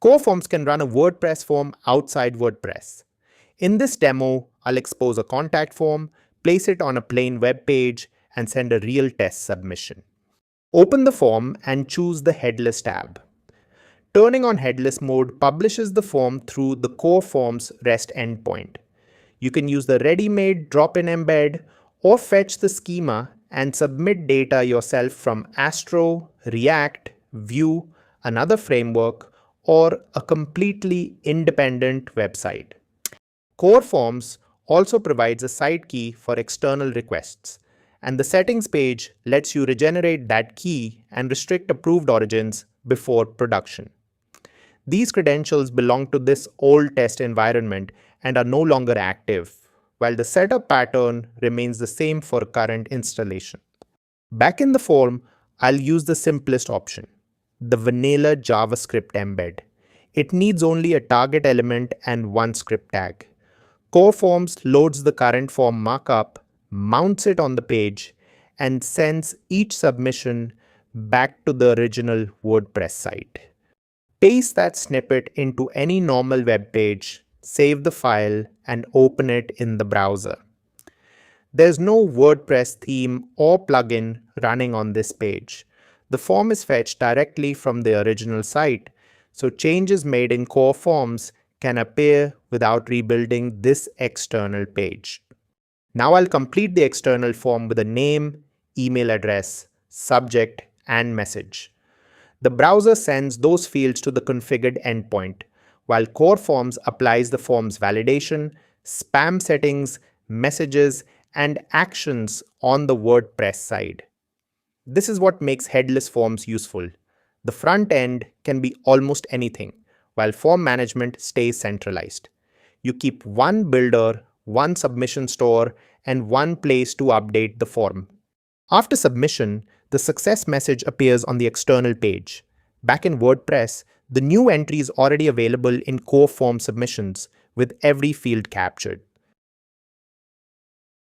Core forms can run a WordPress form outside WordPress. In this demo, I'll expose a contact form, place it on a plain web page, and send a real test submission. Open the form and choose the Headless tab. Turning on Headless mode publishes the form through the Core Forms REST endpoint. You can use the ready-made drop-in embed or fetch the schema and submit data yourself from Astro, React, Vue, another framework, or a completely independent website. Core Forms also provides a side key for external requests, and the settings page lets you regenerate that key and restrict approved origins before production. These credentials belong to this old test environment and are no longer active, while the setup pattern remains the same for current installation. Back in the form, I'll use the simplest option, the vanilla JavaScript embed. It needs only a target element and one script tag. Core Forms loads the current form markup, mounts it on the page, and sends each submission back to the original WordPress site. Paste that snippet into any normal web page, save the file, and open it in the browser. There's no WordPress theme or plugin running on this page. The form is fetched directly from the original site, so changes made in Core Forms can appear without rebuilding this external page. Now I'll complete the external form with a name, email address, subject, and message. The browser sends those fields to the configured endpoint, while Core Forms applies the form's validation, spam settings, messages, and actions on the WordPress side. This is what makes headless forms useful. The front end can be almost anything, while form management stays centralized. You keep one builder, one submission store, and one place to update the form. After submission, the success message appears on the external page. Back in WordPress, the new entry is already available in Core Form submissions with every field captured.